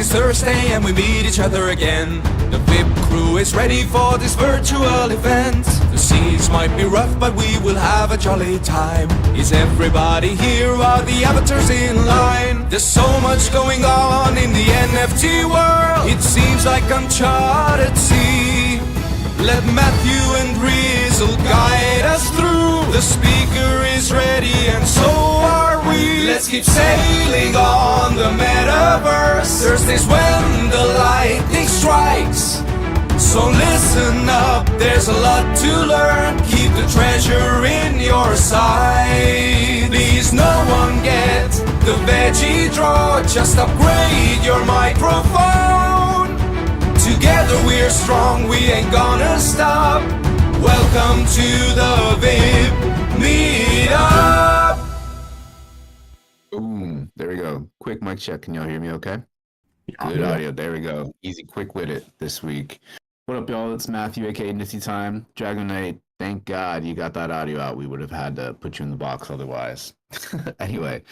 it's Thursday and we meet each other again. The WIP crew is ready for this virtual event. The seas might be rough, but we will have a jolly time. Is everybody here? Are the avatars in line? There's so much going on in the NFT world. It seems like uncharted sea. Let Matthew and Drizzle guide us through. The speaker is ready and so are we. Let's keep sailing on the Metaverse. Thursday's when the lightning strikes. So listen up, there's a lot to learn. Keep the treasure in your sight. Please no one get the veggie draw. Just upgrade your microphone. Together we're strong, we ain't gonna stop. Welcome to the WIP Meetup. Boom, there we go. Quick mic check, can y'all hear me okay? Good audio, there we go. Easy, quick with it this week. What up, y'all? It's Matthew, aka Nifty Time. Dragon Knight, thank God you got that audio out. We would have had to put you in the box otherwise. Anyway,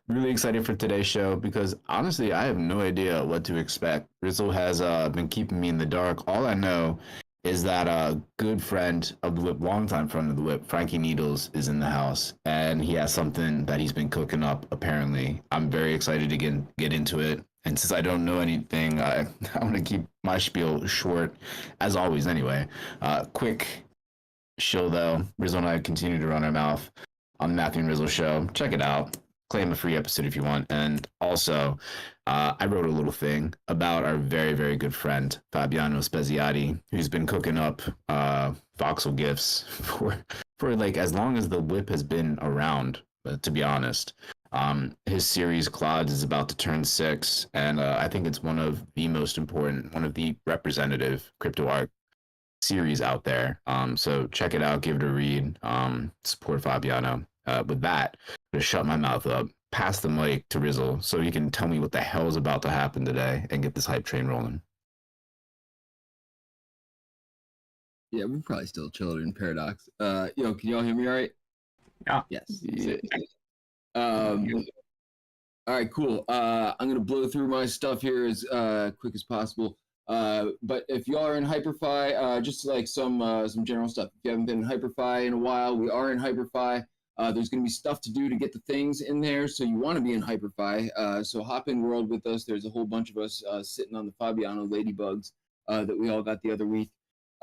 really excited for today's show because honestly, I have no idea what to expect. Rizzo has been keeping me in the dark. All I know is that a good friend of the WIP, longtime friend of the WIP, FrankyNeedles, is in the house, and he has something that he's been cooking up, apparently. I'm very excited to get into it. And since I don't know anything, I'm going to keep my spiel short, as always anyway. Quick show, though. Rizzo and I continue to run our mouth on the Matthew and Rizzo show. Check it out. Claim a free episode if you want. And also, I wrote a little thing about our very, very good friend, Fabiano Speziati, who's been cooking up voxel gifts for like as long as the WIP has been around, to be honest. His series Clouds is about to turn 6, and I think it's one of the most important, one of the representative crypto art series out there. So check it out, give it a read, support Fabiano. With that, I'm gonna shut my mouth up, pass the mic to Rizzle so he can tell me what the hell is about to happen today and get this hype train rolling. Yeah, we're probably still chilling in Paradox. Can y'all hear me all right? Yeah. Yes. Yeah. All right, cool. I'm gonna blow through my stuff here as quick as possible. But if y'all are in Hyperfi, just like some general stuff. If you haven't been in Hyperfi in a while, we are in Hyperfi. There's gonna be stuff to do to get the things in there, so you want to be in Hyperfi. So hop in world with us. There's a whole bunch of us sitting on the Fabiano ladybugs that we all got the other week.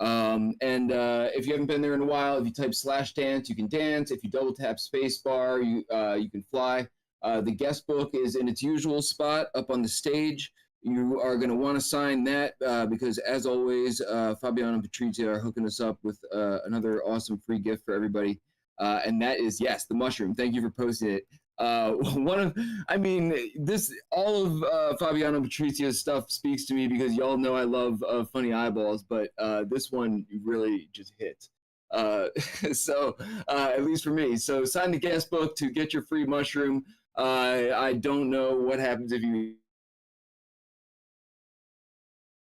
If you haven't been there in a while, if you type /dance, you can dance. If you double tap spacebar, you can fly. The guest book is in its usual spot up on the stage. You are going to want to sign that because, as always, Fabiano and Patrizia are hooking us up with another awesome free gift for everybody. And that is, yes, the mushroom. Thank you for posting it. All of Fabiano and Patrizia's stuff speaks to me because y'all know I love funny eyeballs, but this one really just hit. So at least for me. So sign the guest book to get your free mushroom. I don't know what happens if you.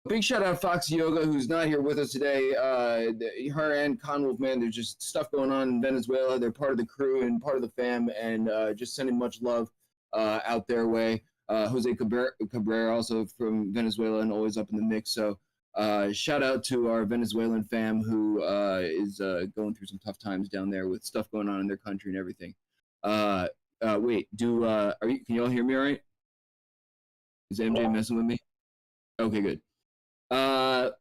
Big shout out Foxy Yoga, who's not here with us today. Her and Conwolf, man, there's just stuff going on in Venezuela. They're part of the crew and part of the fam, and just sending much love out their way. Jose Cabrera, also from Venezuela and always up in the mix. So shout out to our Venezuelan fam who is going through some tough times down there with stuff going on in their country and everything. Wait, can you all hear me all right? Is MJ messing with me? Okay, good.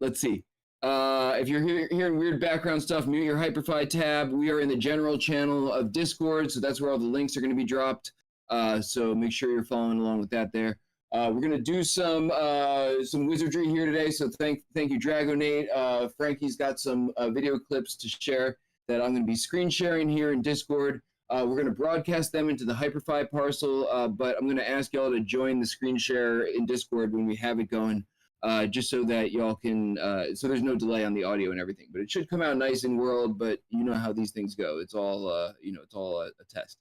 Let's see. If you're hearing weird background stuff, mute your Hyperfi tab. We are in the general channel of Discord, so that's where all the links are going to be dropped. So make sure you're following along with that there. We're going to do some wizardry here today, so thank you, Dragonate. Frankie's got some video clips to share that I'm going to be screen sharing here in Discord. We're going to broadcast them into the Hyperfi parcel, but I'm going to ask y'all to join the screen share in Discord when we have it going. Just so that y'all can, so there's no delay on the audio and everything, but it should come out nice in world, but you know how these things go. It's all, it's all a test.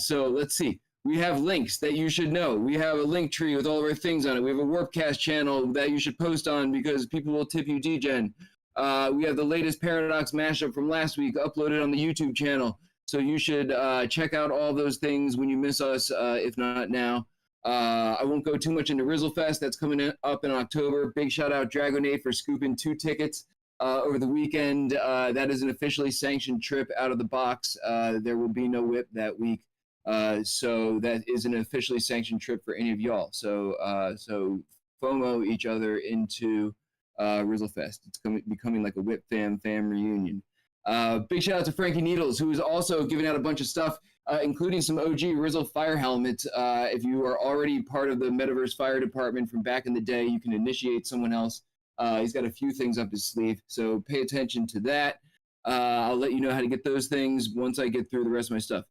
So let's see. We have links that you should know. We have a link tree with all of our things on it. We have a Warpcast channel that you should post on because people will tip you DGen. We have the latest Paradox mashup from last week uploaded on the YouTube channel. So you should check out all those things when you miss us, if not now. I won't go too much into Rizzlefest. That's coming up in October. Big shout out Dragonade for scooping 2 tickets over the weekend. That is an officially sanctioned trip out of the box. There will be no WIP that week. So that is an officially sanctioned trip for any of y'all. So FOMO each other into Rizzlefest. It's becoming like a WIP fam reunion. Big shout out to FrankyNeedles, who is also giving out a bunch of stuff, including some OG Rizzle fire helmets. If you are already part of the Metaverse Fire Department from back in the day, you can initiate someone else. He's got a few things up his sleeve, so pay attention to that. I'll let you know how to get those things once I get through the rest of my stuff.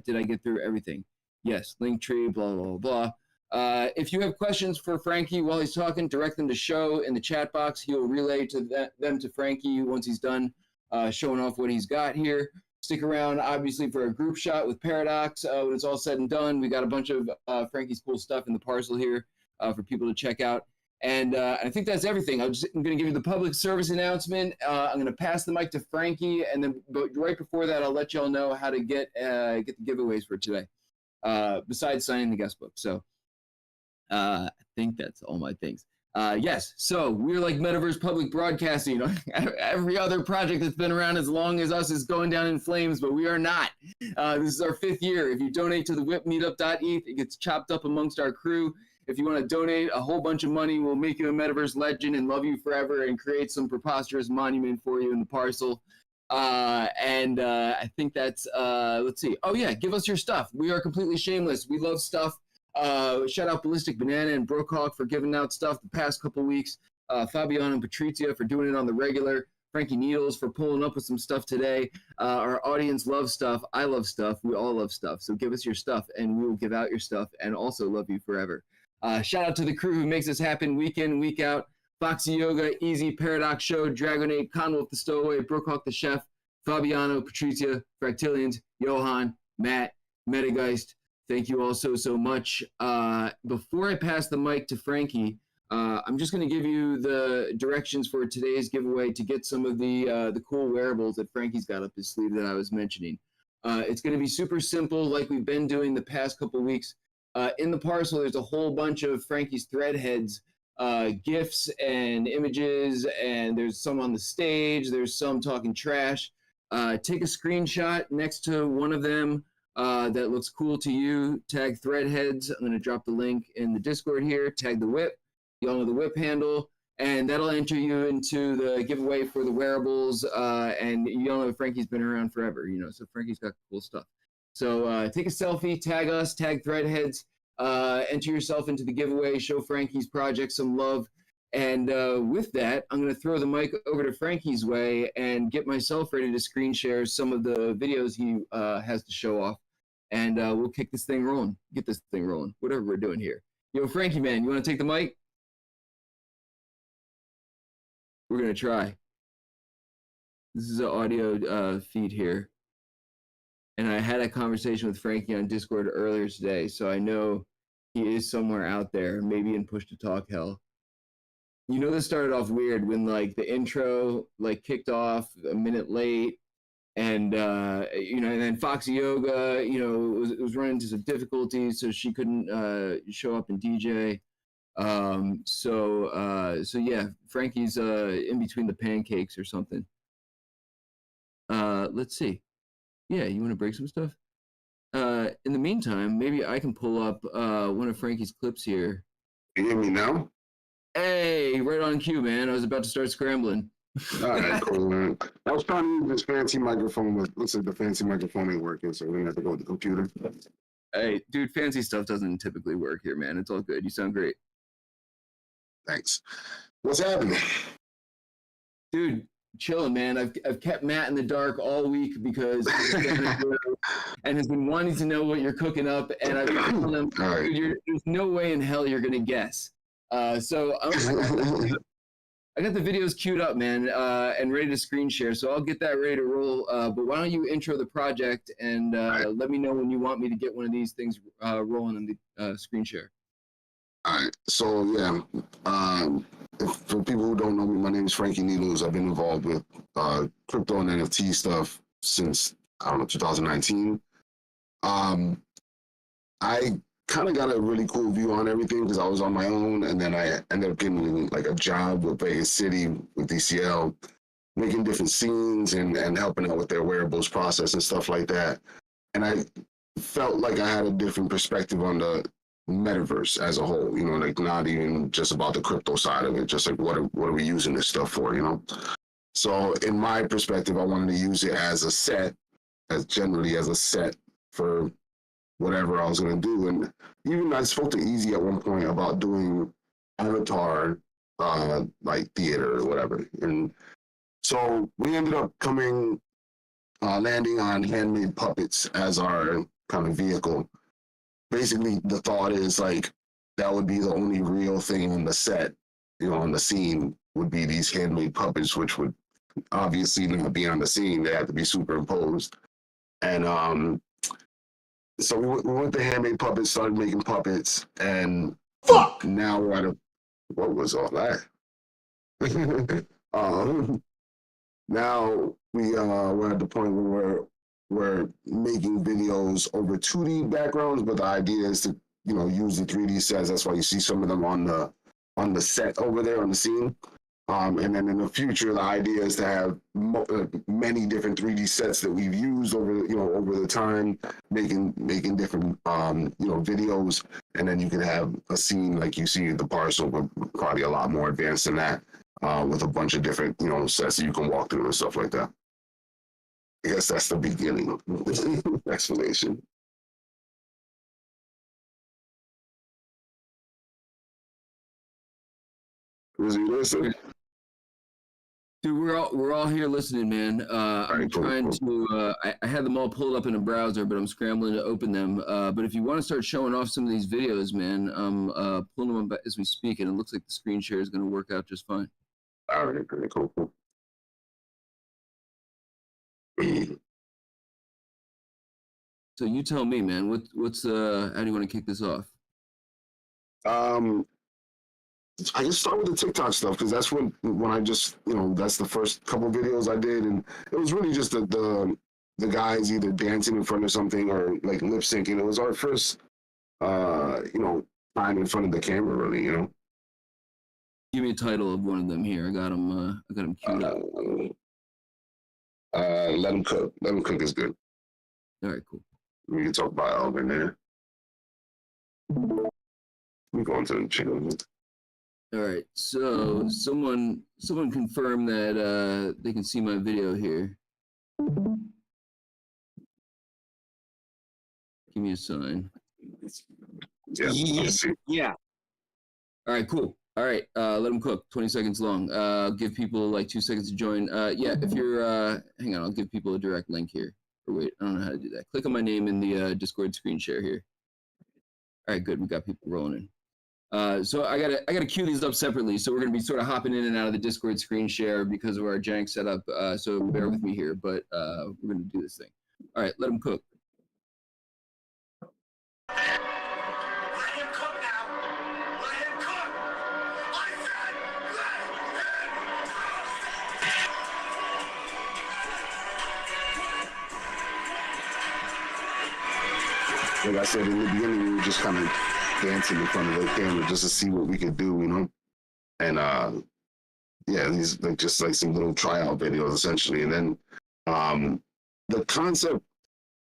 Did I get through everything? Yes. Linktree, blah, blah, blah. If you have questions for Frankie while he's talking, direct them to show in the chat box. He'll relay them to Frankie once he's done showing off what he's got here. Stick around, obviously, for a group shot with Paradox. When it's all said and done, we got a bunch of Frankie's cool stuff in the parcel here for people to check out. And I think that's everything. I'm going to give you the public service announcement. I'm going to pass the mic to Frankie, and then right before that, I'll let y'all know how to get the giveaways for today, besides signing the guest book. So I think that's all my things. Yes, so we're like Metaverse Public Broadcasting. Every other project that's been around as long as us is going down in flames, but we are not. This is our 5th year. If you donate to the WIP Meetup.eth, it gets chopped up amongst our crew. If you want to donate a whole bunch of money, we'll make you a Metaverse legend and love you forever and create some preposterous monument for you in the parcel. I think that's, let's see. Oh, yeah, give us your stuff. We are completely shameless. We love stuff. Shout out Ballistic Banana and Brookhawk for giving out stuff the past couple weeks. Fabiano and Patrizia for doing it on the regular. FrankyNeedles for pulling up with some stuff today. Our audience loves stuff. I love stuff. We all love stuff. So give us your stuff and we will give out your stuff and also love you forever. Shout out to the crew who makes this happen week in, week out. Foxy Yoga, Easy, Paradox Show, Dragonade, Conwolf the Stowaway, Brookhawk the Chef, Fabiano, Patrizia, Fractillions, Johan, Matt, Metageist. Thank you all so much. Before I pass the mic to Frankie, I'm just going to give you the directions for today's giveaway to get some of the cool wearables that Frankie's got up his sleeve that I was mentioning. It's going to be super simple, like we've been doing the past couple weeks. In the parcel, there's a whole bunch of Frankie's Threadheads GIFs and images, and there's some on the stage. There's some talking trash. Take a screenshot next to one of them that looks cool to you. Tag Threadheads. I'm going to drop the link in the Discord here. Tag the WIP. You all know the WIP handle. And that'll enter you into the giveaway for the wearables. And you all know Frankie's been around forever, so Frankie's got cool stuff. So take a selfie, tag us, tag Threadheads, enter yourself into the giveaway, show Frankie's project some love. And with that, I'm going to throw the mic over to Frankie's way and get myself ready to screen share some of the videos he has to show off. And we'll kick this thing rolling, get this thing rolling, whatever we're doing here. Yo, Frankie, man, you want to take the mic? We're going to try. This is an audio feed here. And I had a conversation with Frankie on Discord earlier today, so I know he is somewhere out there, maybe in push-to-talk hell. This started off weird when, the intro, kicked off a minute late, and, and then Foxy Yoga, was running into some difficulties, so she couldn't show up and DJ. So yeah, Frankie's in between the pancakes or something. Let's see. Yeah, you want to break some stuff? In the meantime, maybe I can pull up one of Frankie's clips here. You hear me now? Hey, right on cue, man. I was about to start scrambling. All right, cool, man. I was trying to use this fancy microphone, but looks like the fancy microphone ain't working, so we're going to have to go with the computer. Hey, dude, fancy stuff doesn't typically work here, man. It's all good. You sound great. Thanks. What's happening? Dude, chilling, man. I've kept Matt in the dark all week because and has been wanting to know what you're cooking up, and I've been telling him, right. Dude, there's no way in hell you're gonna guess. So I got the videos queued up, man, and ready to screen share. So I'll get that ready to roll. But why don't you intro the project and let me know when you want me to get one of these things rolling in the screen share. All right, so yeah, for people who don't know me, my name is FrankyNeedles. I've been involved with crypto and NFT stuff since, 2019. I kind of got a really cool view on everything because I was on my own, and then I ended up getting like a job with Vegas City with DCL, making different scenes and helping out with their wearables process and stuff like that. And I felt like I had a different perspective on the metaverse as a whole, you know, like not even just about the crypto side of it, just like what are we using this stuff for, you know? So in my perspective, I wanted to use it as a set, as generally as a set for whatever I was going to do. And even I spoke to Easy at one point about doing avatar like theater or whatever. And so we ended up landing on handmade puppets as our kind of vehicle. Basically, the thought is like that would be the only real thing on the set, you know, on the scene would be these handmade puppets, which would obviously not be on the scene. They had to be superimposed. And so we went to handmade puppets, started making puppets, and now we're at what was all that? Now we're at the point where we're making videos over 2D backgrounds, but the idea is to, you know, use the 3D sets. That's why you see some of them on the set over there on the scene. And then in the future, the idea is to have many different 3D sets that we've used over the time, making different videos, and then you can have a scene like you see at the parcel, but probably a lot more advanced than that, with a bunch of different sets that you can walk through and stuff like that. I guess that's the beginning of the explanation. Was you listening? Dude, we're all here listening, man. I'm Right, cool, trying cool. to. I had them all pulled up in a browser, but I'm scrambling to open them. But if you want to start showing off some of these videos, man, I'm pulling them up as we speak, and it looks like the screen share is going to work out just fine. All right, great, cool. So you tell me, man. What's how do you want to kick this off? I just start with the TikTok stuff because that's when I just that's the first couple videos I did, and it was really just the guys either dancing in front of something or like lip syncing. It was our first time in front of the camera, really. Give me a title of one of them here. I got them queued up. Let them cook. Let them cook is good. All right, cool. We can talk about Elvin there. We go into the channel. All right, so someone confirm that they can see my video here. Give me a sign. Yeah. All right, cool. All right, let them cook. 20 seconds long. Give people like 2 seconds to join. Yeah, if you're, hang on, I'll give people a direct link here. Or wait, I don't know how to do that. Click on my name in the Discord screen share here. All right, good. We got people rolling in. So I gotta queue these up separately. So we're gonna be sort of hopping in and out of the Discord screen share because of our jank setup. So bear with me here, but we're gonna do this thing. All right, let them cook. Let him cook now. Let him cook. I said let him. Like I said in the beginning, we were just kind of dancing in front of the camera just to see what we could do, and these like just like some little tryout videos essentially, and then the concept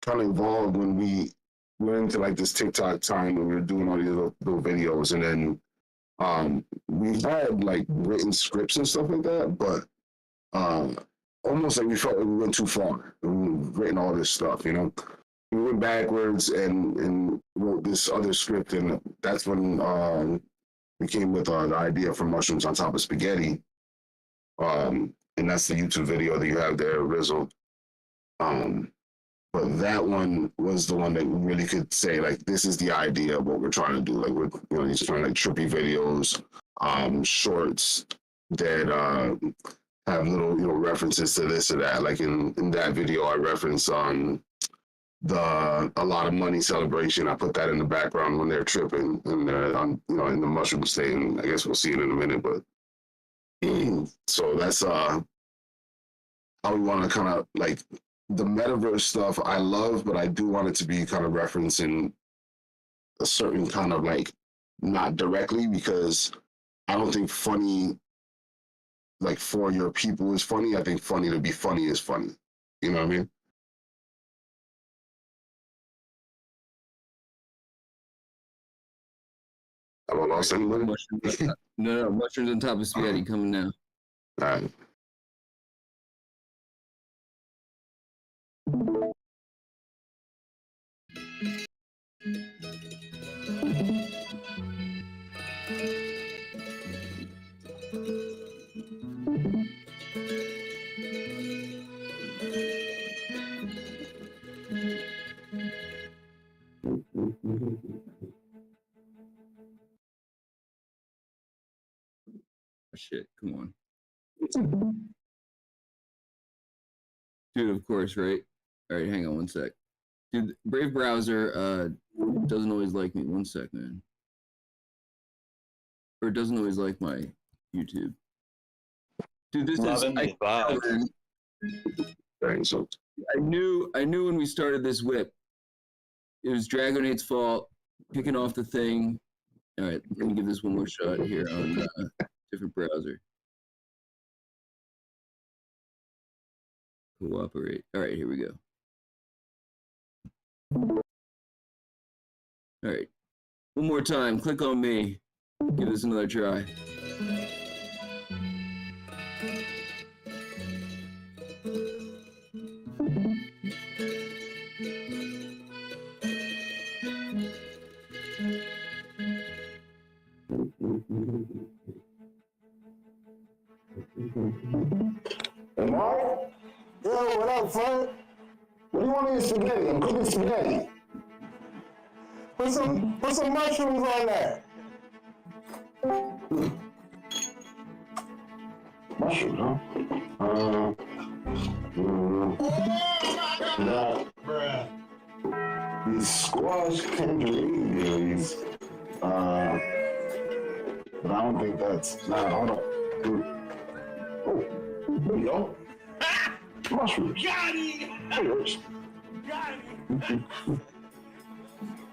kind of evolved when we went into like this TikTok time when we were doing all these little videos, and then we had like written scripts and stuff like that, but almost like we felt like we went too far. We've written all this stuff, We went backwards and wrote this other script, and that's when we came with the idea for Mushrooms on Top of Spaghetti. And that's the YouTube video that you have there, Rizzle. But that one was the one that we really could say, like, this is the idea of what we're trying to do. Like, we're just trying like trippy videos, shorts that have little, references to this or that. Like in that video, I reference a lot of money celebration. I put that in the background when they're tripping and they're on, in the mushroom state. And I guess we'll see it in a minute, but so that's how we want to kind of like the metaverse stuff I love, but I do want it to be kind of referencing a certain kind of like, not directly, because I don't think funny like for your people is funny. I think funny to be funny is funny. You know what I mean? Have I lost anyone? No, mushrooms on top of spaghetti coming now. All right. Shit, come on. Dude, of course, right? All right, hang on one sec. Dude, Brave Browser doesn't always like me. One sec, man. Or it doesn't always like my YouTube. Dude, this Loving is... these vibes. I knew when we started this whip, it was Dragonate's fault, picking off the thing. All right, let me give this one more shot here on different browser. Cooperate. All right, here we go. All right, one more time. Click on me. Give this another try. Hey, Mark? Yo, what up, Frank? What do you want in your spaghetti? I'm cooking spaghetti. Put some mushrooms on that. Mushrooms, huh? These squash tangerine berries. But I don't think that's. Nah, hold on. Oh, there you go. Mushrooms. Got him! Cheers. Got him!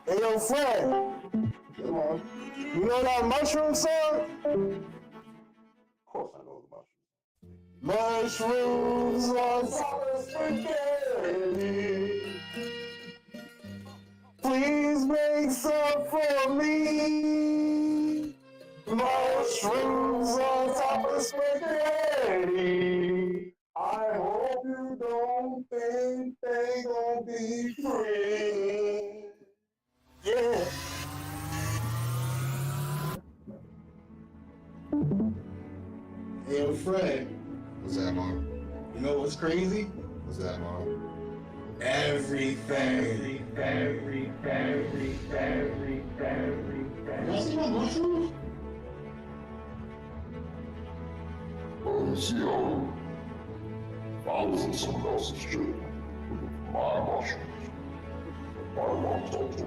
Hey, yo, Fred. Come on. You know that mushroom song? Of course I know the mushrooms. Mushrooms on top of spaghetti. Please make some for me. Mushrooms on top of spaghetti. I hope you don't think they gon' be free. Yeah. Hey, Fred. What's that, Mom? You know what's crazy? What's that, Mom? Everything. Y'all see my mushrooms? Yo, if I was in someone else's shit, my mushrooms, my mom told me.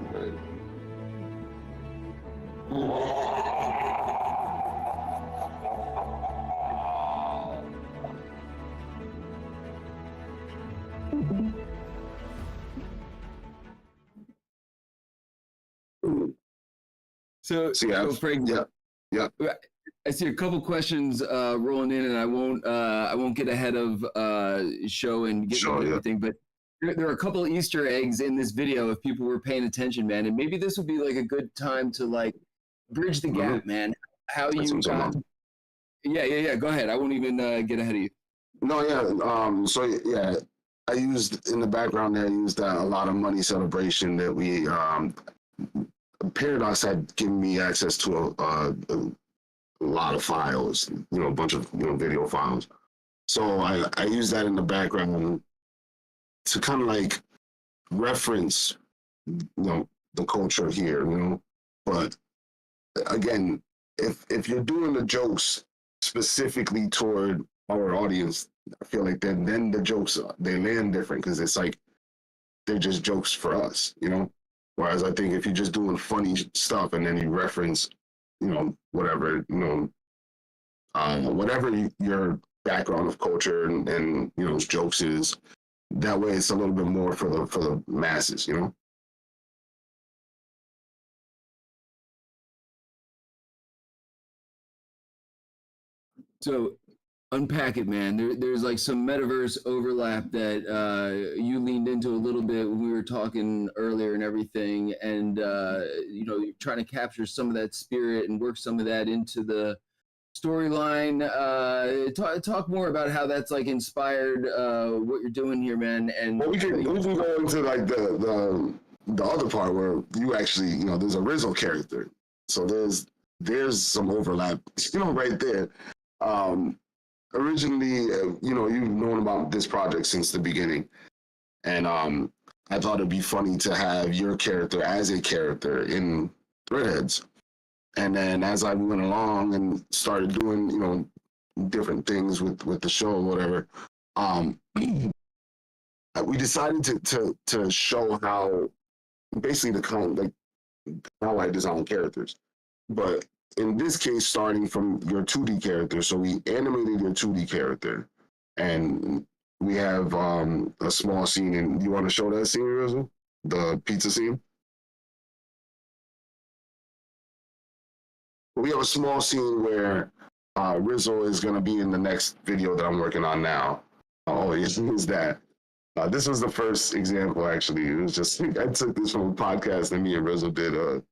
So Frank, yeah. I see a couple questions rolling in, and I won't get ahead of show and get into everything, but there are a couple Easter eggs in this video if people were paying attention, man, and maybe this would be like a good time to like bridge the gap, man. How you got? Yeah. Go ahead. I won't even get ahead of you. No, yeah. So yeah, I used in the background there. I used a lot of money celebration that we Paradox had given me access to a lot of files, a bunch of video files. So I use that in the background to kind of like reference the culture here, But again, if you're doing the jokes specifically toward our audience, I feel like then the jokes they land different because it's like they're just jokes for us, Whereas I think if you're just doing funny stuff and then you reference, whatever, whatever your background of culture and jokes is, that way it's a little bit more for the masses, So unpack it, man. There's like some metaverse overlap that you leaned into a little bit when we were talking earlier and everything, and you know, you're trying to capture some of that spirit and work some of that into the storyline. Talk more about how that's like inspired what you're doing here, man. And Well, we can go into like the other part where you actually, you know, there's a Rizzo character, so there's some overlap, you know, right there. Originally, you know, you've known about this project since the beginning, and I thought it'd be funny to have your character as a character in Threadheads. And then as I went along and started doing, you know, different things with the show or whatever, we decided to show how basically the kind like how I design characters, but in this case, starting from your 2D character. So we animated your 2D character, and we have a small scene. And you want to show that scene, Rizzo? The pizza scene? We have a small scene where Rizzo is going to be in the next video that I'm working on now. Oh, yes, is that. This was the first example, actually. It was just, I took this from a podcast that me and Rizzo did.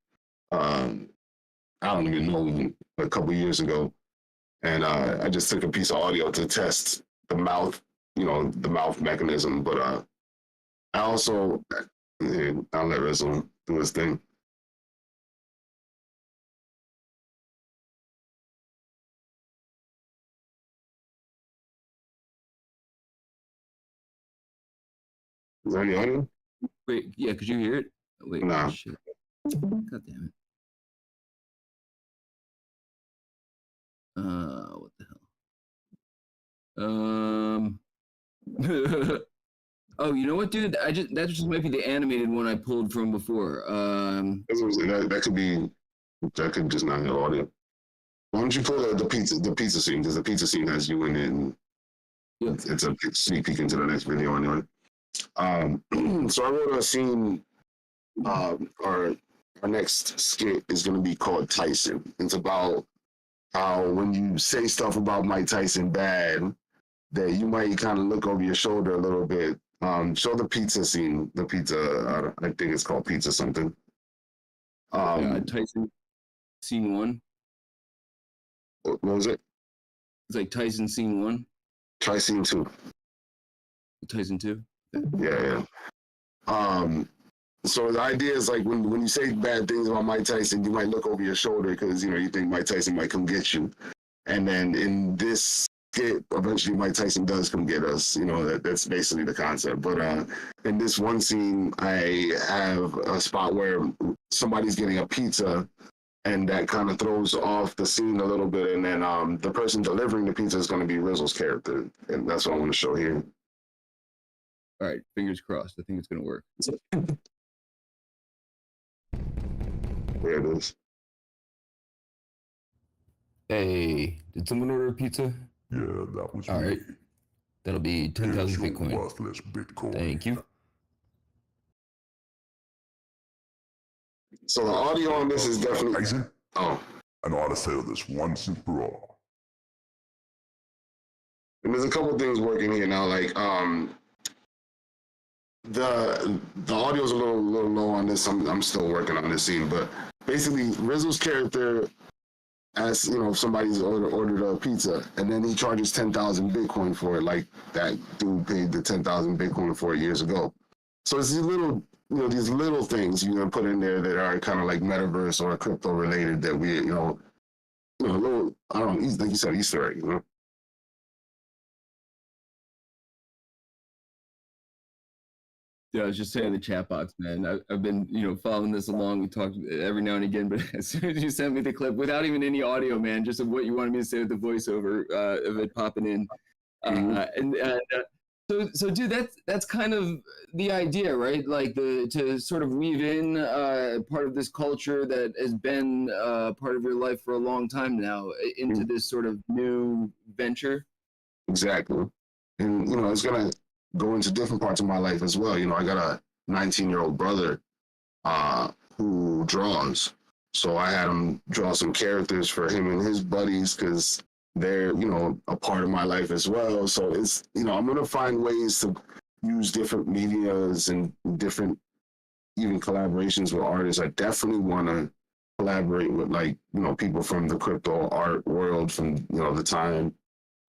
I don't even know, a couple years ago. And I just took a piece of audio to test the mouth, you know, the mouth mechanism. But I also, I'll let Rizzo do his thing. Is there any audio? wait, yeah, could you hear it? Wait, No. shit. God damn it. What the hell? Oh, you know what, dude? That just might be the animated one I pulled from before. That's what I'm saying. That could just not have audio. Why don't you pull the pizza scene? Because the pizza scene has you in it, and Yeah. it's a sneak peek into the next video anyway. So I wrote a scene. Our next skit is going to be called Tyson. It's about how when you say stuff about Mike Tyson bad, that you might kind of look over your shoulder a little bit. Show the pizza scene. The pizza, I think it's called pizza something. Tyson scene 1. What was it? It's like Tyson scene 1. Try scene 2. Tyson 2. Yeah. So the idea is like when you say bad things about Mike Tyson, you might look over your shoulder because you know you think Mike Tyson might come get you, and then in this skit, eventually Mike Tyson does come get us. You know that's basically the concept. But in this one scene, I have a spot where somebody's getting a pizza, and that kind of throws off the scene a little bit, and then the person delivering the pizza is going to be Rizzo's character, and that's what I want to show here. All right, fingers crossed. I think it's gonna work. There it is. Hey, did someone order a pizza? Yeah, that was All me. right. That'll be 10,000 Here's your Bitcoin. worthless Bitcoin. Thank you. So the audio on this is definitely. Tyson, Oh, I know how to settle this once and for all. and there's a couple things working here now. Like the audio's a little low on this. I'm still working on this scene, but basically Rizzo's character, as you know, somebody's ordered a pizza, and then he charges 10,000 Bitcoin for it, like that dude paid the 10,000 Bitcoin for it years ago. So it's these little, you know, these little things you're gonna put in there that are kind of like metaverse or crypto related that we, you know, a little, I don't know, like you said, Easter egg, you know. Yeah, I was just saying in the chat box, man. I've been, you know, following this along. We talked every now and again, but as soon as you sent me the clip, without even any audio, man, just of what you wanted me to say with the voiceover of it popping in, so, dude, that's kind of the idea, right? Like to sort of weave in part of this culture that has been part of your life for a long time now into this sort of new venture. Exactly. And, you know, it's going to go into different parts of my life as well. You know, I got a 19-year-old brother who draws. So I had him draw some characters for him and his buddies because they're, you know, a part of my life as well. So it's, you know, I'm going to find ways to use different medias and different even collaborations with artists. I definitely want to collaborate with, like, you know, people from the crypto art world from, you know, the time.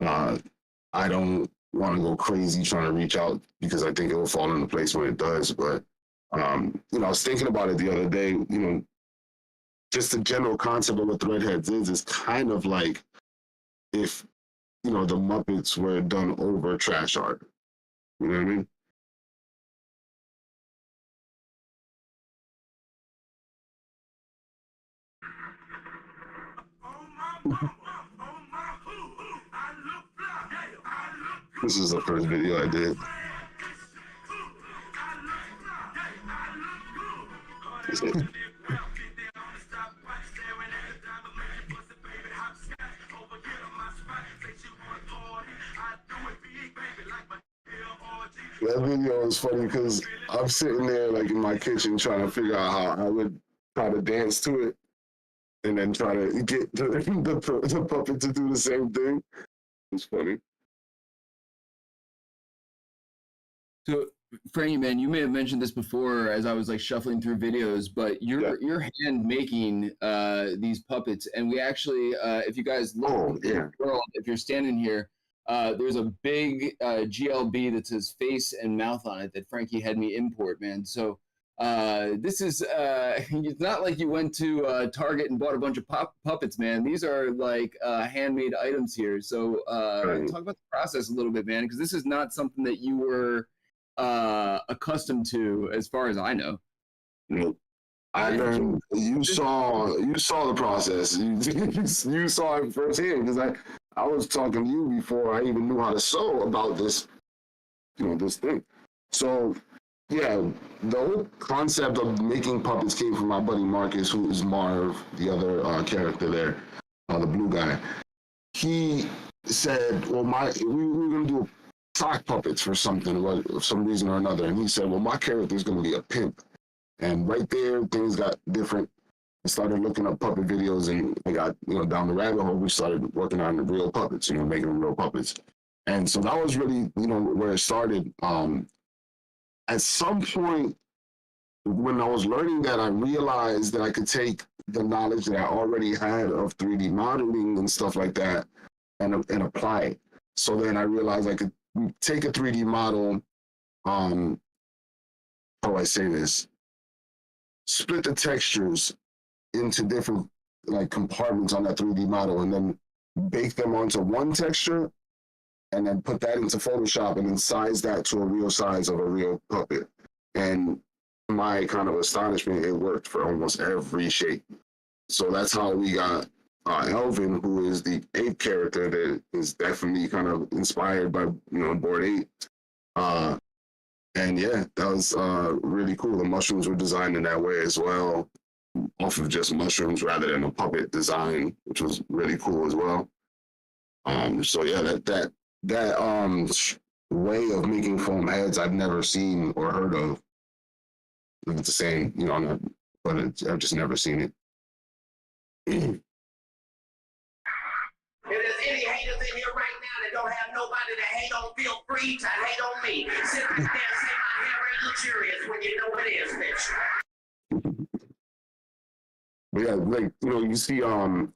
I don't want to go crazy trying to reach out because I think it will fall into place when it does. But, you know, I was thinking about it the other day, you know, just the general concept of what THREADH3ADS is kind of like if, you know, the Muppets were done over trash art. You know what I mean? This is the first video I did. That video is funny because I'm sitting there like in my kitchen trying to figure out how I would try to dance to it and then try to get the puppet to do the same thing. It's funny. So, Frankie, man, you may have mentioned this before as I was like shuffling through videos, but you're hand making these puppets, and we actually, if you guys look at the world, if you're standing here, there's a big GLB that says face and mouth on it that Frankie had me import, man. So this is it's not like you went to Target and bought a bunch of puppets, man. These are like handmade items here. So talk about the process a little bit, man, because this is not something that you were accustomed to, as far as I know. I learned. You saw the process. You saw it firsthand because I was talking to you before I even knew how to sew about this, you know, this thing. So yeah, the whole concept of making puppets came from my buddy Marcus, who is Marv, the other character there, the blue guy. He said, "Well, we were gonna do sock puppets for something, for some reason or another," and he said, "Well, my character is gonna be a pimp." And right there, things got different. I started looking up puppet videos, and I got, you know, down the rabbit hole. We started working on the real puppets, you know, making real puppets. And so that was really, you know, where it started. At some point, when I was learning that, I realized that I could take the knowledge that I already had of 3D modeling and stuff like that and apply it. So then I realized I could take a 3D model, how do I say this? Split the textures into different like compartments on that 3D model and then bake them onto one texture and then put that into Photoshop and then size that to a real size of a real puppet. And my kind of astonishment, it worked for almost every shape. So that's how we got Elvin, who is the 8th character that is definitely kind of inspired by, you know, Board 8. And yeah, that was really cool. The mushrooms were designed in that way as well, off of just mushrooms rather than a puppet design, which was really cool as well. So yeah, that way of making foam heads I've never seen or heard of. It's the same, you know, I've just never seen it. If there's any haters in here right now that don't have nobody to hate on, feel free to hate on me. Sit right there and say my hair ain't luxurious when you know it is, bitch. But yeah, like, you know, you see on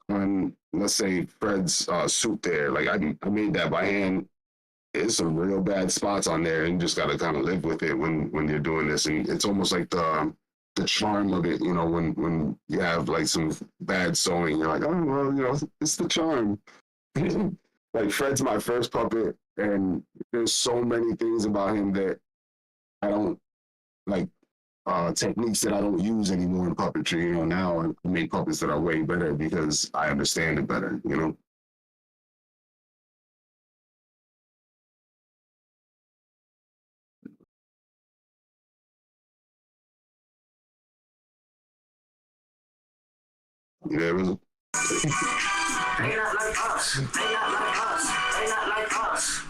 let's say Fred's suit there, like I made that by hand. There's some real bad spots on there, and you just gotta kind of live with it when you're doing this. And it's almost like the charm of it, you know, when you have like some bad sewing, you're like, oh well, you know, it's the charm. Like Fred's my first puppet, and there's so many things about him that I don't like, techniques that I don't use anymore in puppetry. You know, now I make puppets that are way better because I understand it better, you know. Yeah, it was. They not like us. They not like us. They not like us.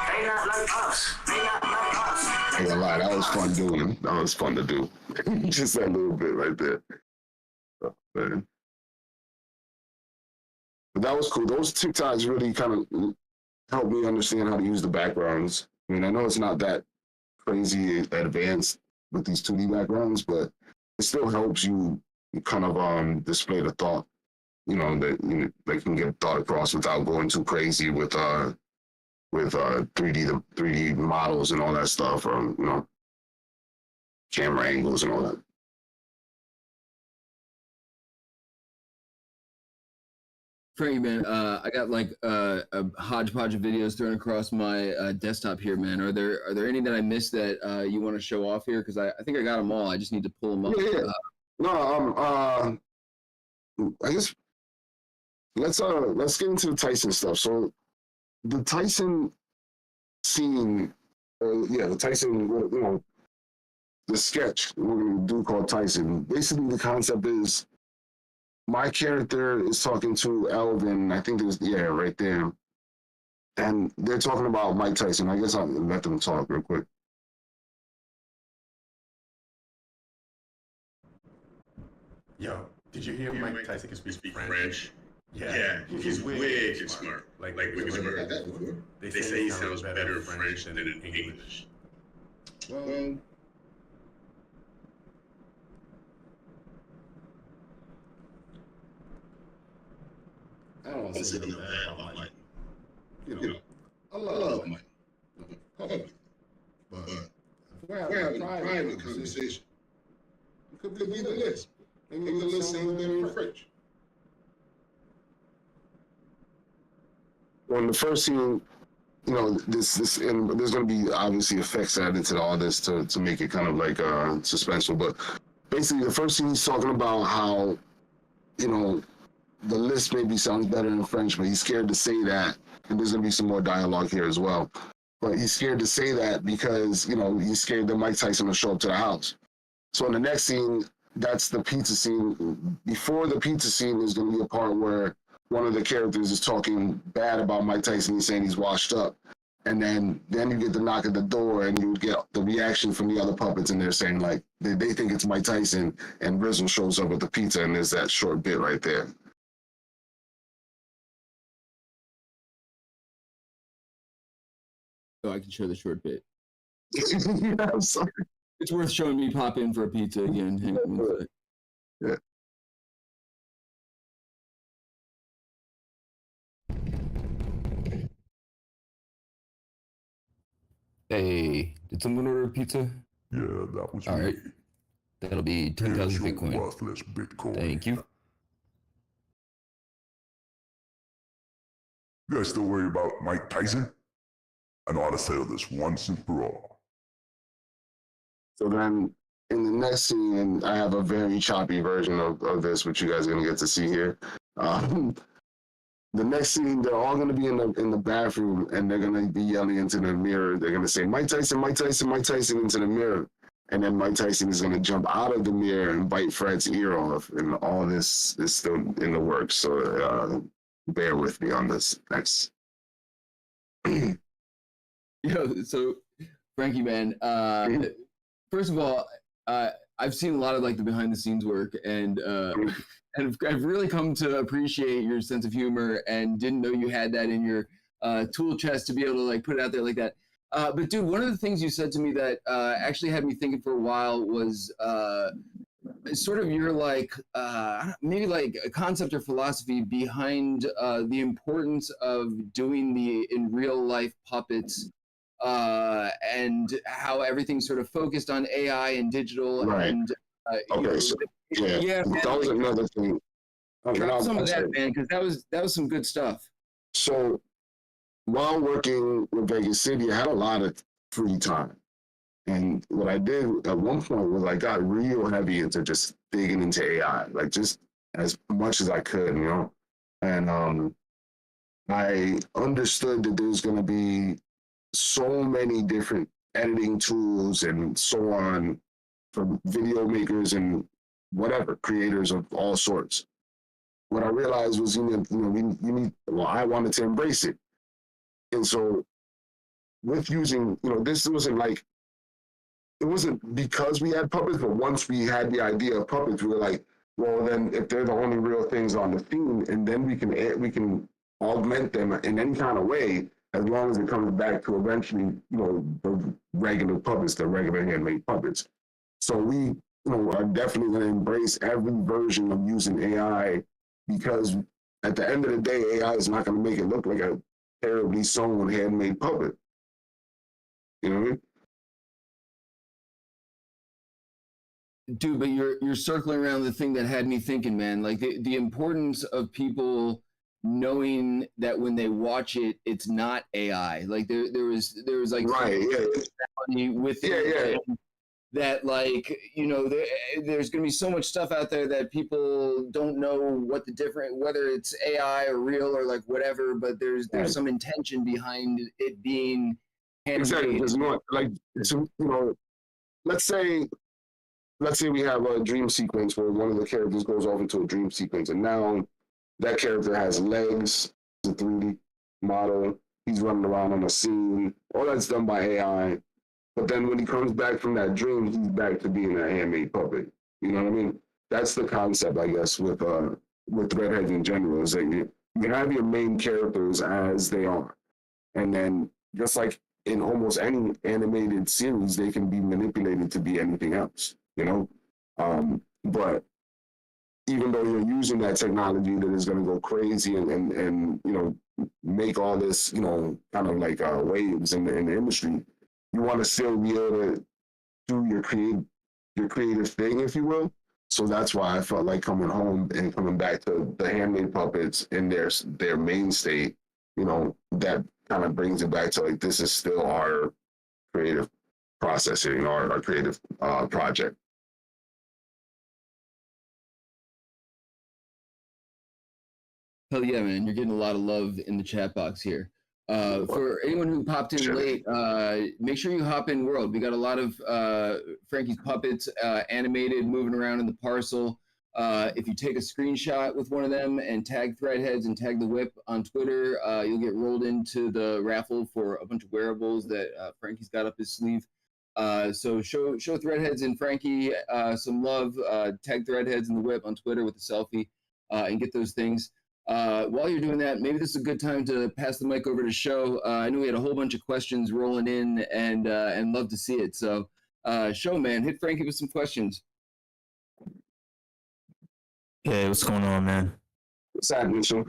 They not like us. They not like us. I ain't gonna lie, that was fun doing. That was fun to do. Just that little bit right there. Oh, man. But that was cool. Those TikToks really kind of helped me understand how to use the backgrounds. I mean, I know it's not that crazy advanced with these 2D backgrounds, but it still helps you kind of display the thought. You know, that they can get thought across without going too crazy with 3D models and all that stuff, or you know, camera angles and all that. Frankie, man, I got like a hodgepodge of videos thrown across my desktop here, man. Are there any that I missed that you want to show off here? Because I think I got them all. I just need to pull them up. Yeah. No, I guess let's get into the Tyson stuff. So the Tyson scene, the Tyson, you know, the sketch we're gonna do called Tyson. Basically, the concept is my character is talking to Elvin. I think there's right there, and they're talking about Mike Tyson. I guess I'll let them talk real quick. Yo, did you hear Mike Tyson can speak French? Yeah, he's wicked smart. Like wicked smart. They say he sounds better in French than in English. Well, I don't want to say nothing bad about Mike. You know, I love Mike. Public. But if we're having a private conversation, it could be the list. Maybe the list sounds better in French. On the first scene, you know, this and there's going to be obviously effects added to all this to make it kind of like suspenseful. But basically, the first scene he's talking about how, you know, the list maybe sounds better in French, but he's scared to say that. And there's going to be some more dialogue here as well. But he's scared to say that because, you know, he's scared that Mike Tyson will show up to the house. So in the next scene, that's the pizza scene. Before the pizza scene is going to be a part where one of the characters is talking bad about Mike Tyson. He's saying he's washed up. And then you get the knock at the door and you get the reaction from the other puppets and they're saying like, they think it's Mike Tyson, and Rizzle shows up with the pizza and there's that short bit right there. So I can show the short bit. Yeah, I'm sorry. It's worth showing me pop in for a pizza again. Hang on one sec. Yeah. Hey, did someone order a pizza? Yeah, that was All me. right. That'll be 10,000 Here's your Bitcoin. worthless Bitcoin. Thank you. You guys still worry about Mike Tyson? I know how to settle this once and for all. So then in the next scene, I have a very choppy version of this, which you guys are going to get to see here. The next scene, they're all going to be in the bathroom and they're going to be yelling into the mirror. They're going to say, Mike Tyson, Mike Tyson, Mike Tyson into the mirror. And then Mike Tyson is going to jump out of the mirror and bite Fred's ear off. And all this is still in the works. So bear with me on this next. So Frankie, man, first of all, I've seen a lot of like the behind the scenes work, and I've really come to appreciate your sense of humor, and didn't know you had that in your tool chest to be able to like put it out there like that. But dude, one of the things you said to me that actually had me thinking for a while was sort of your like maybe like a concept or philosophy behind the importance of doing the in real life puppets. And how everything's sort of focused on AI and digital. Right. And Okay, so yeah, man, that was another thing. drop some of that, man, because that was some good stuff. So while working with Vegas City, I had a lot of free time. And what I did at one point was I got real heavy into just digging into AI, like just as much as I could, you know? And I understood that there's going to be so many different editing tools and so on for video makers and whatever, creators of all sorts. What I realized was, I wanted to embrace it. And so with using, this wasn't like, it wasn't because we had puppets, but once we had the idea of puppets, we were like, Well, then if they're the only real things on the theme, and then we can augment them in any kind of way, as long as it comes back to eventually, the regular puppets, the regular handmade puppets. So we, are definitely going to embrace every version of using AI, because at the end of the day, AI is not going to make it look like a terribly sewn handmade puppet. You know what I mean? Dude, but you're circling around the thing that had me thinking, man. Like the importance of people knowing that when they watch it, it's not AI. Like there was like Right, yeah, with yeah. that, like, there's going to be so much stuff out there that people don't know what the different, whether it's AI or real or like whatever, but there's some intention behind it being handmade. Exactly, because let's say we have a dream sequence where one of the characters goes off into a dream sequence, and now that character has legs, it's a 3D model, he's running around on a scene, all that's done by AI. But then when he comes back from that dream, he's back to being a handmade puppet. You know what I mean? That's the concept, I guess, with Threadheads in general, is that you have your main characters as they are. And then just like in almost any animated series, they can be manipulated to be anything else, But even though you're using that technology that is going to go crazy and make all this, kind of like waves in the industry, you want to still be able to do your creative thing, if you will. So that's why I felt like coming home and coming back to the handmade puppets in their main state, that kind of brings it back to like, this is still our creative process here, our creative project. Hell yeah, man. You're getting a lot of love in the chat box here. For anyone who popped in late, make sure you hop in world. We got a lot of Frankie's puppets animated, moving around in the parcel. If you take a screenshot with one of them and tag Threadheads and tag the WIP on Twitter, you'll get rolled into the raffle for a bunch of wearables that Frankie's got up his sleeve. So show Threadheads and Frankie some love. Tag Threadheads and the WIP on Twitter with a selfie and get those things. While you're doing that, maybe this is a good time to pass the mic over to Show. I know we had a whole bunch of questions rolling in, and love to see it. So, Show, man, hit Frankie with some questions. Hey, what's going on, man? What's happening, Show?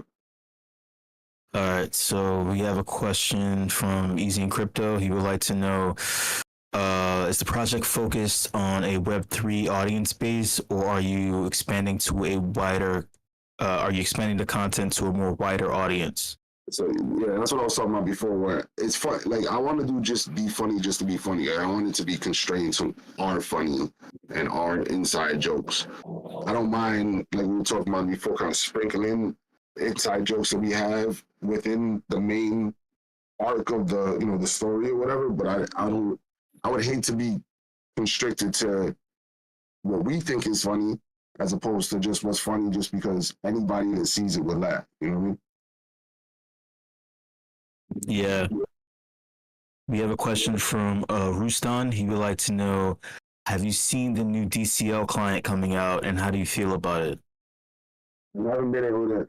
All right, so we have a question from Easy and Crypto. He would like to know, is the project focused on a Web3 audience base, or are you expanding to a wider are you expanding the content to a more wider audience? So yeah, that's what I was talking about before, where it's fun. Like, I want to do just be funny just to be funny. I want it to be constrained to our funny and our inside jokes. I don't mind, like we were talking about before, kind of sprinkling inside jokes that we have within the main arc of the the story or whatever. But I would hate to be constricted to what we think is funny, as opposed to just what's funny just because anybody that sees it would laugh. You know what I mean? Yeah. We have a question from Rustan. He would like to know, have you seen the new DCL client coming out, and how do you feel about it? I haven't been able to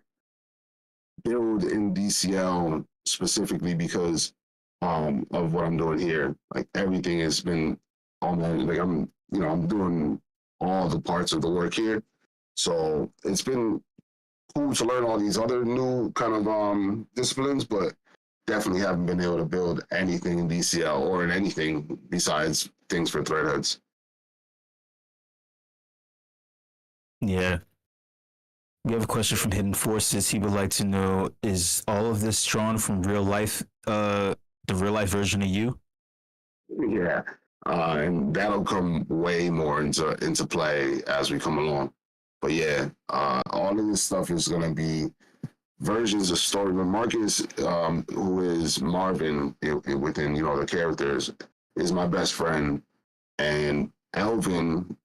build in DCL specifically because of what I'm doing here. Like, everything has been like I'm doing all the parts of the work here. So it's been cool to learn all these other new kind of disciplines, but definitely haven't been able to build anything in DCL or in anything besides things for Threadheads. Yeah. We have a question from Hidden Forces. He would like to know, is all of this drawn from real life, the real life version of you? Yeah. And that'll come way more into play as we come along. But yeah, all of this stuff is going to be versions of story. But Marcus, who is Marvin within, the characters, is my best friend. And Elvin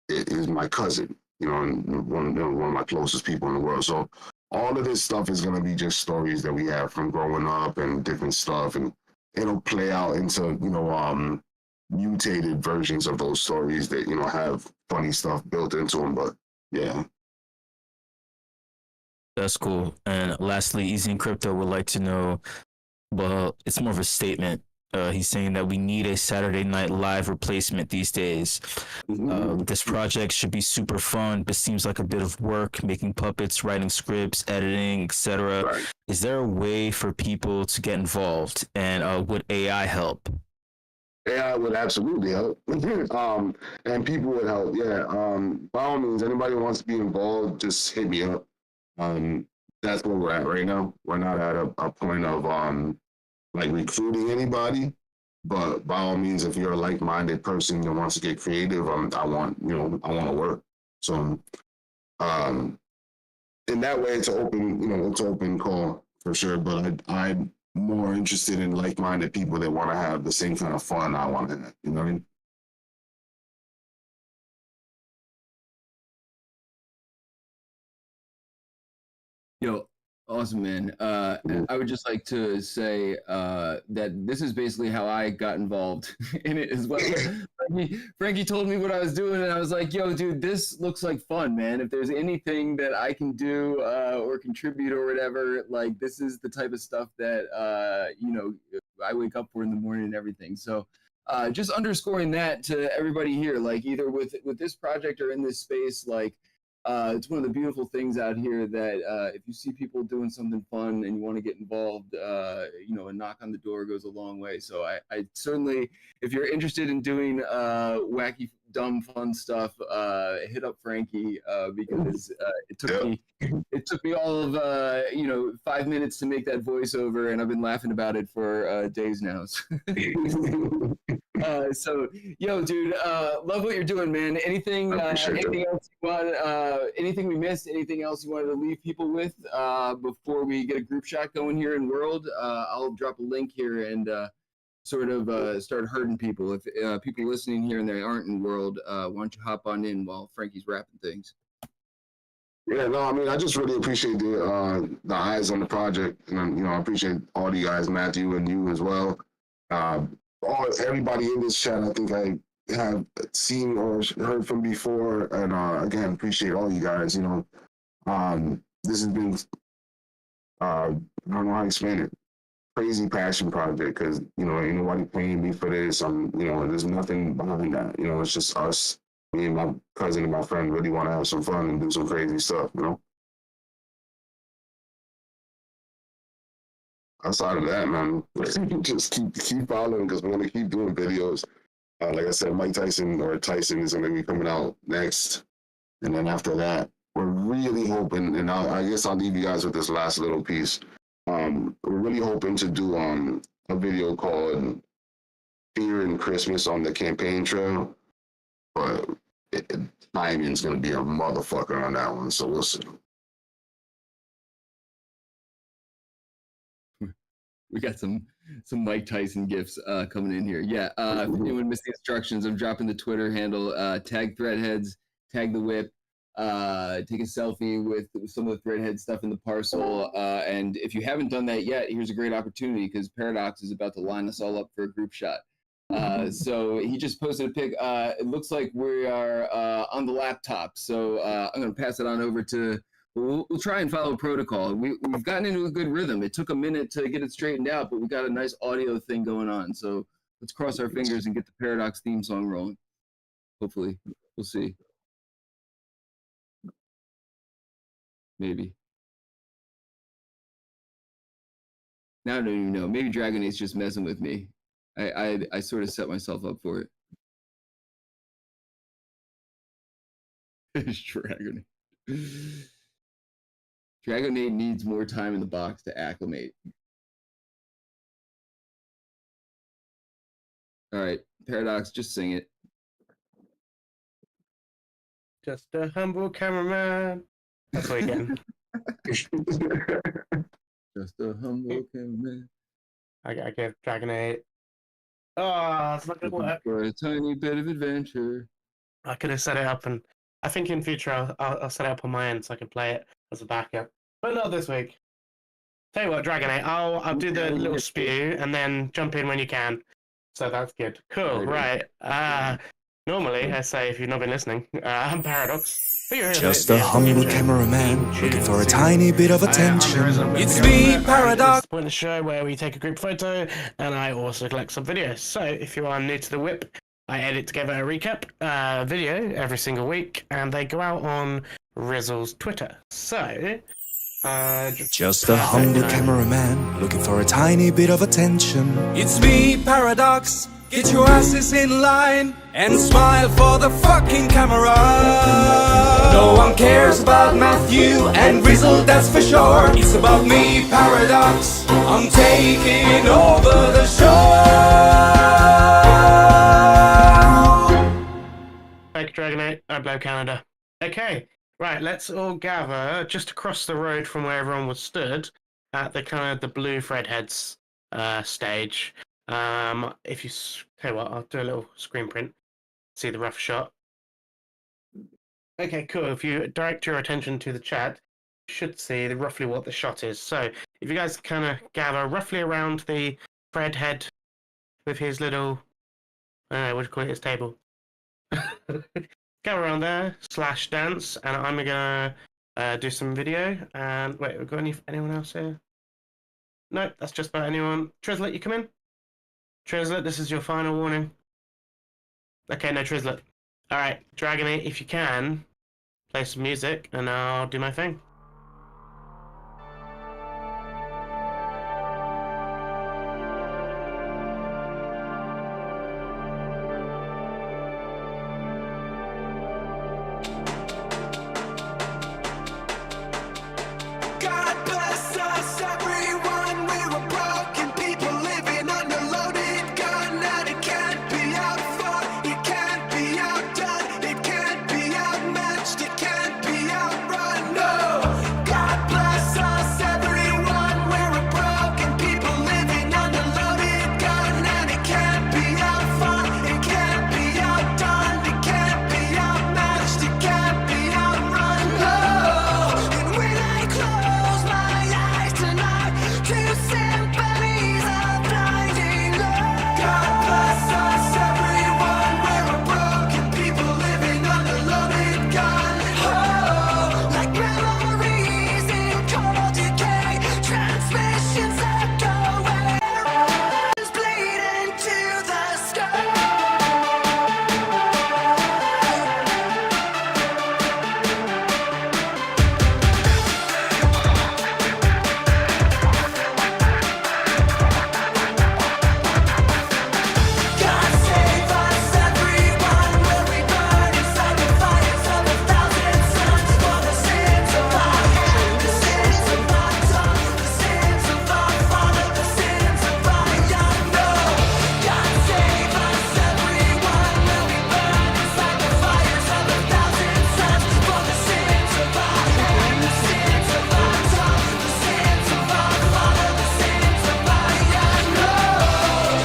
is my cousin, and one of my closest people in the world. So all of this stuff is going to be just stories that we have from growing up and different stuff. And it'll play out into, mutated versions of those stories that have funny stuff built into them. But yeah. That's cool. And lastly, Easy in Crypto would like to know, well, it's more of a statement. He's saying that we need a Saturday Night Live replacement these days. This project should be super fun, but seems like a bit of work, making puppets, writing scripts, editing, etc. Right. Is there a way for people to get involved? And would AI help? AI would absolutely help. And people would help. Yeah. By all means, anybody who wants to be involved, just hit me up. That's where we're at right now. We're not at a point of like recruiting anybody, but by all means, if you're a like-minded person that wants to get creative, I want to work. So, in that way, it's an open call for sure. But I'm more interested in like-minded people that want to have the same kind of fun I want to have. You know what I mean? Yo, awesome, man. I would just like to say that this is basically how I got involved in it as well. Frankie told me what I was doing, and I was like, yo, dude, this looks like fun, man. If there's anything that I can do or contribute or whatever, like, this is the type of stuff that, I wake up for in the morning and everything. So just underscoring that to everybody here, like, either with this project or in this space, like, it's one of the beautiful things out here that if you see people doing something fun and you want to get involved, a knock on the door goes a long way. So I certainly, if you're interested in doing wacky, dumb, fun stuff, hit up Frankie because it took me all of 5 minutes to make that voiceover, and I've been laughing about it for days now. So, yo, dude, love what you're doing, man. Anything else you want? Anything we missed? Anything else you wanted to leave people with before we get a group shot going here in World? I'll drop a link here and sort of start herding people. If people listening here and they aren't in World, why don't you hop on in while Frankie's wrapping things? Yeah, no, I mean, I just really appreciate the eyes on the project, and I appreciate all you guys, Matthew, and you as well. Everybody in this chat, I think I have seen or heard from before, and again, appreciate all you guys. This has been I don't know how to explain it. Crazy passion project because ain't nobody paying me for this. There's nothing behind that. It's just us, me and my cousin and my friend really want to have some fun and do some crazy stuff. Outside of that, man, just keep following because we want to keep doing videos. Like I said, Tyson is going to be coming out next, and then after that, we're really hoping. And I guess I'll leave you guys with this last little piece. We're really hoping to do a video called "Fear and Christmas" on the campaign trail, but timing's going to be a motherfucker on that one. So we'll see. We got some Mike Tyson gifts coming in here. Yeah, if anyone missed the instructions, I'm dropping the Twitter handle, tag Threadheads, tag the WIP, take a selfie with some of the Threadhead stuff in the parcel. And if you haven't done that yet, here's a great opportunity because Paradox is about to line us all up for a group shot. So he just posted a pic. It looks like we are on the laptop. So I'm going to pass it on over to... We'll try and follow protocol. We've gotten into a good rhythm. It took a minute to get it straightened out, but we got a nice audio thing going on. So let's cross our fingers and get the Paradox theme song rolling. Hopefully. We'll see. Maybe. Now I don't even know. Maybe Dragon Ace just messing with me. I sort of set myself up for it. Dragon Ace. Dragonade needs more time in the box to acclimate. All right, Paradox, just sing it. Just a humble cameraman. That's what again. Just a humble cameraman. I get Dragonade. Oh, it's not gonna work. For a tiny bit of adventure. I could have set it up, and I think in future I'll set it up on my end so I can play it as a backup. But not this week. Tell you what, Dragonate, I'll do the little spew and then jump in when you can. So that's good. Cool, right. Normally, I say if you've not been listening, I'm Paradox. But you're here Just today, a so humble yeah, cameraman Tunes, looking for a singing. tiny bit of I'm the attention. resident bit of It's the me, government. Paradox. It's the point of the show where we take a group photo, and I also collect some videos. So if you are new to the WIP, I edit together a recap video every single week, and they go out on Rizzle's Twitter. So, Just a humble cameraman looking for a tiny bit of attention. It's me, Paradox. Get your asses in line and smile for the fucking camera. No one cares about Matthew and Rizzle, that's for sure. It's about me, Paradox. I'm taking over the show. Thank you, Dragonite. I blow Canada. Okay, right, let's all gather just across the road from where everyone was stood at the kind of the blue Threadheads stage. If you tell you what, I'll do a little screen print. See the rough shot. Okay, cool. If you direct your attention to the chat, you should see roughly what the shot is. So if you guys kind of gather roughly around the Threadhead with his little, I don't know, what do you call it, his table. Go around there, / dance, and I'm gonna do some video. And wait, we've got anyone else here? No, that's just about anyone. Trizlet, you come in. Trizlet, this is your final warning. Okay, no Trizlet. All right, Dragonite, if you can, play some music, and I'll do my thing. God bless us, everyone. We were broken people living under loaded gun, and it can't be outfought, it can't be outdone, it can't be outmatched, it can't be outrun. No, God bless us, everyone. We were broken people living under loaded gun, and it can't be outfought, it can't be outdone, it can't be outmatched, it can't be outrun. No, and when I close my eyes tonight to symphonies of blinding love. God bless us, everyone. We're a broken people living under loaded gun. Oh, like memories in cold decay, transmissions echoing, arrows bleeding to the sky. God save us, everyone. Will we burn inside the fires of 1,000 suns for the sins of our hand, the sins of our tongue, the sins of our father, the sins of our young? No, God save us, everyone. Will we burn inside the fires of 1,000 suns for the sins of our hand, the sins of our tongue, the sins of our father, the sins of our young? No,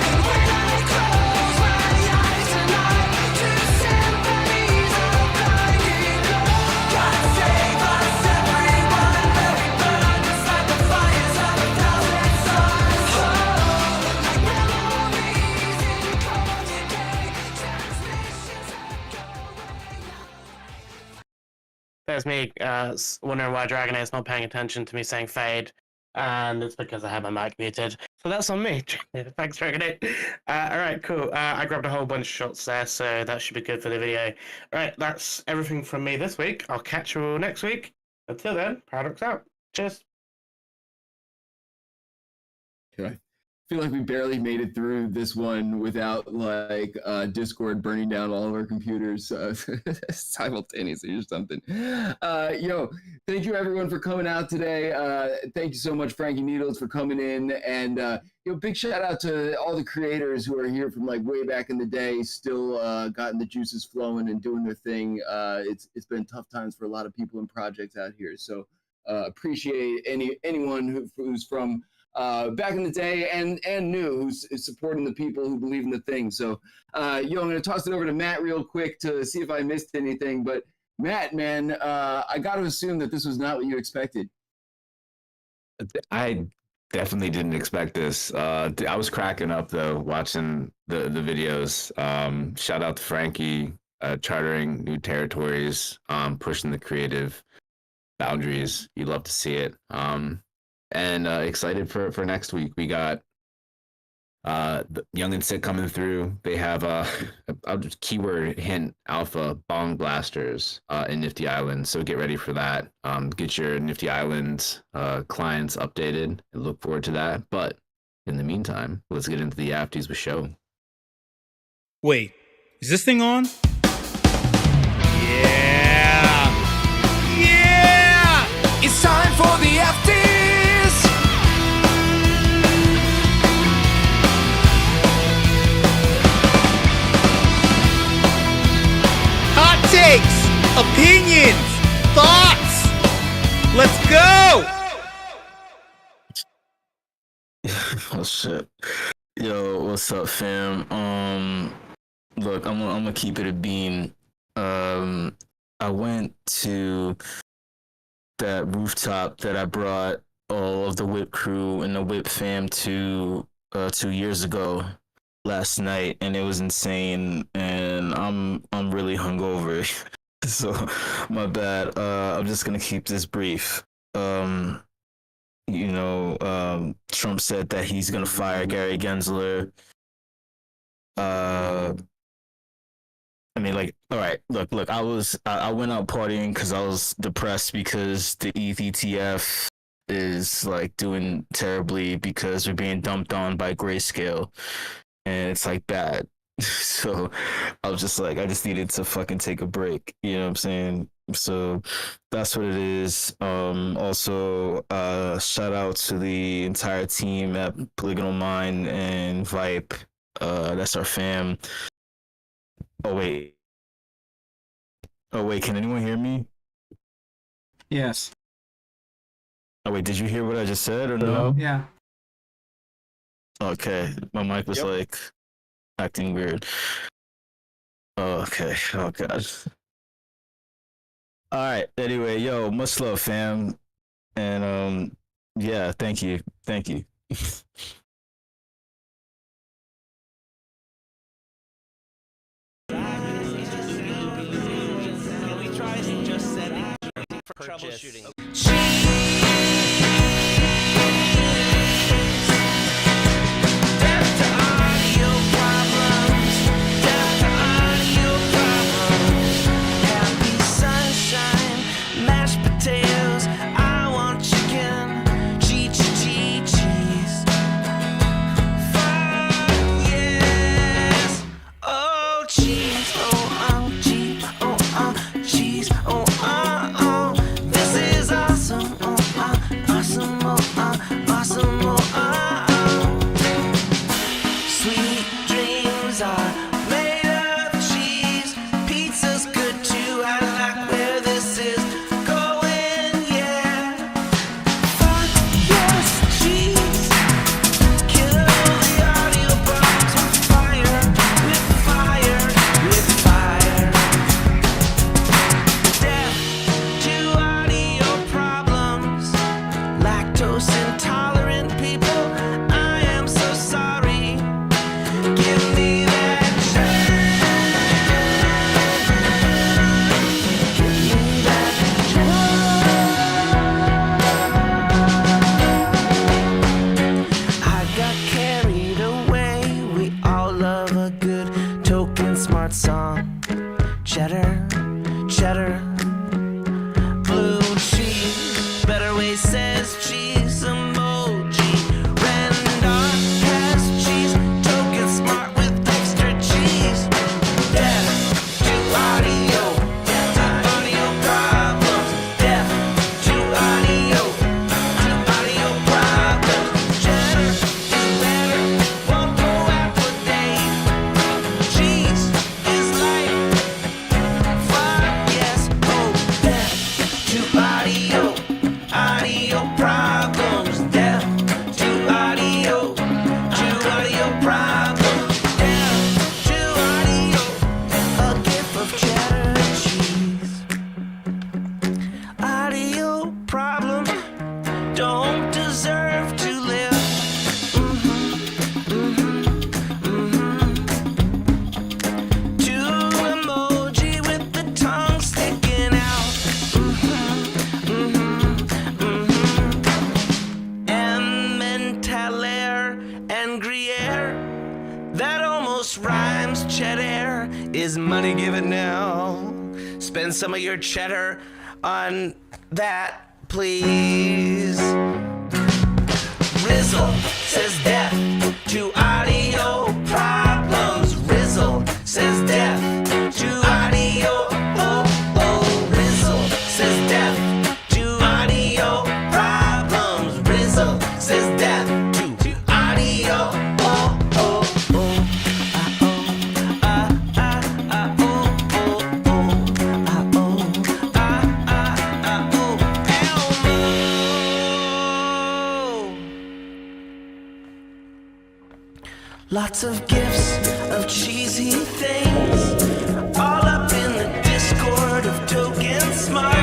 and when I close my eyes tonight to symphonies of blinding love. God save us, everyone. Will we burn inside the fires of 1,000 suns? Oh, like memories in cold decay, transmissions There's me wondering why Dragonite's not paying attention to me saying fade, and it's because I have my mic muted. So that's on me. Thanks, Dragonite. All right, cool. I grabbed a whole bunch of shots there, so that should be good for the video. All right, that's everything from me this week. I'll catch you all next week. Until then, Paradox out. Cheers. I feel like we barely made it through this one without like Discord burning down all of our computers simultaneously or something. Thank you everyone for coming out today. Thank you so much, FrankyNeedles, for coming in, and big shout out to all the creators who are here from like way back in the day, still gotten the juices flowing and doing their thing. It's been tough times for a lot of people and projects out here, so appreciate anyone who's from back in the day and new, who's supporting the people who believe in the thing. So I'm gonna toss it over to Matt real quick to see if I missed anything. But Matt, man, I got to assume that this was not what you expected. I Definitely didn't expect this. I was cracking up though watching the videos. Shout out to Frankie, chartering new territories, pushing the creative boundaries. You love to see it. And excited for next week. We got the Young and Sick coming through. They have I'll just keyword hint alpha bong blasters in Nifty Island. So get ready for that. Get your Nifty Island clients updated and look forward to that. But in the meantime, let's get into the Afties with show. Wait, is this thing on? Yeah! Yeah! It's time for the Afties. Hot takes, opinions, thoughts. Let's go! Oh shit. Yo, what's up, fam? Look, I'm gonna keep it a bean. I went to that rooftop that I brought all of the WIP crew and the WIP fam to 2 years ago last night, and it was insane. And I'm really hungover, so my bad. I'm just gonna keep this brief. Trump said that he's gonna fire Gary Gensler. All right, look, I went out partying because I was depressed because the ETF is like doing terribly because we're being dumped on by Grayscale, and it's like bad. So I was just like, I just needed to fucking take a break. You know what I'm saying? So that's what it is. Also, shout out to the entire team at Polygonal Mind and WIP. That's our fam. Oh wait, can anyone hear me? Yes. Oh wait, did you hear what I just said or no? Yeah. Okay, my mic was like acting weird. Oh, okay. Oh god. All right. Anyway, yo, much love, fam, and yeah, thank you. Troubleshooting. Audio problem don't deserve to live. Is money given now? Spend some of your cheddar on that, please. Rizzle says death to audio problems. Rizzle says death to audio. Rizzle says death to audio problems. Rizzle says death to audio. Lots of gifts of cheesy things, all up in the Discord of Token Smart.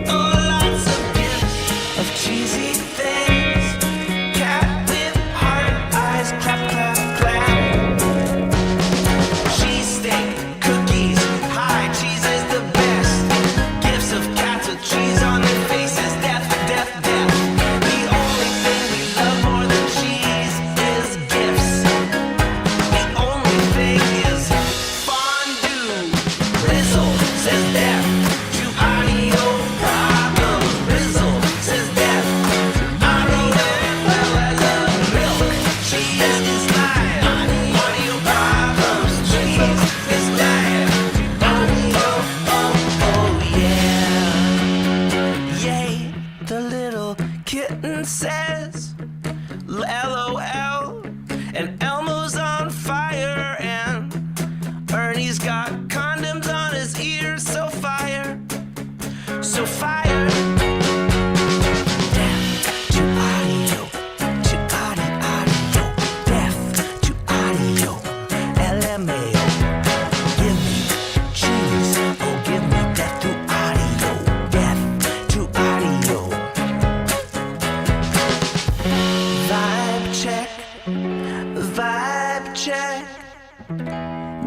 Oh, lots of gifts of cheesy things. Cat with heart eyes, clap, clap, clap. Cheese steak, cookies, hi, cheese is the best. Gifts of cats with cheese on their faces, death, death, death. The only thing we love more than cheese is gifts. The only thing is fondue. Rizzle says death to audio problems. Rizzle says death to audio. Well, I love milk. Cheese is life. Audio problems. Cheese is life. Audio. Oh yeah. Yay, the little kitten says LOL. And Elmo's on fire, and Ernie's got condoms on his ears. So fire, so fire. Death to audio, to audio, death to audio. LMAO, give me cheese, oh give me death to audio, death to audio. Vibe check. Vibe check.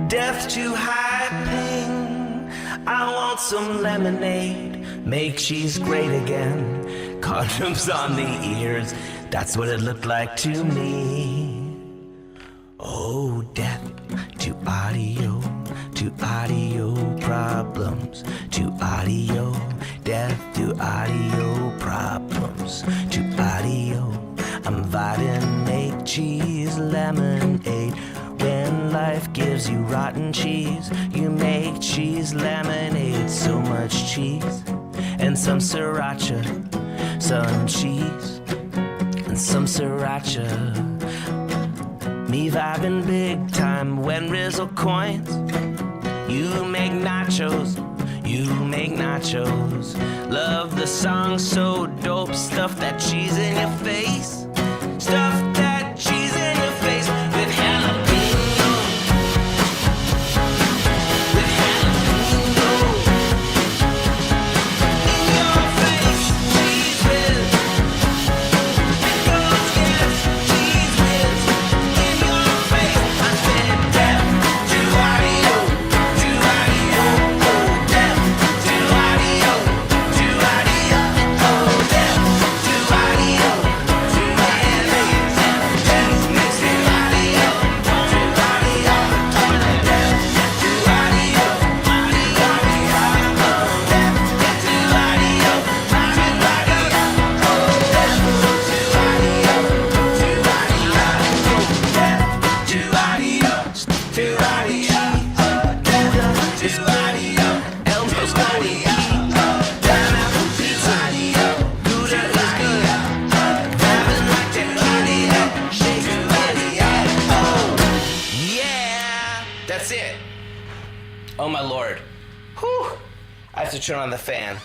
Death to high ping. I want some lemonade. Make cheese great again. Condoms on the ears. That's what it looked like to me. Oh, death to audio problems. To audio. Death to audio problems. To audio. I'm vibing, make cheese lemonade. When life gives you rotten cheese, you make cheese lemonade. So much cheese and some sriracha, some cheese and some sriracha. Me vibing big time when Rizzle coins. You make nachos, you make nachos. Love the song so dope, stuff that cheese in your face. Stuff that cheese in your face with jalapeno. With jalapeno. In your face, cheese whiz. Pickles, yes, cheese whiz. In your face, I said death to audio, to audio, oh death to audio, to audio, oh death to audio, to audio. That's it. Oh my lord. Whew. I have to turn on the fan.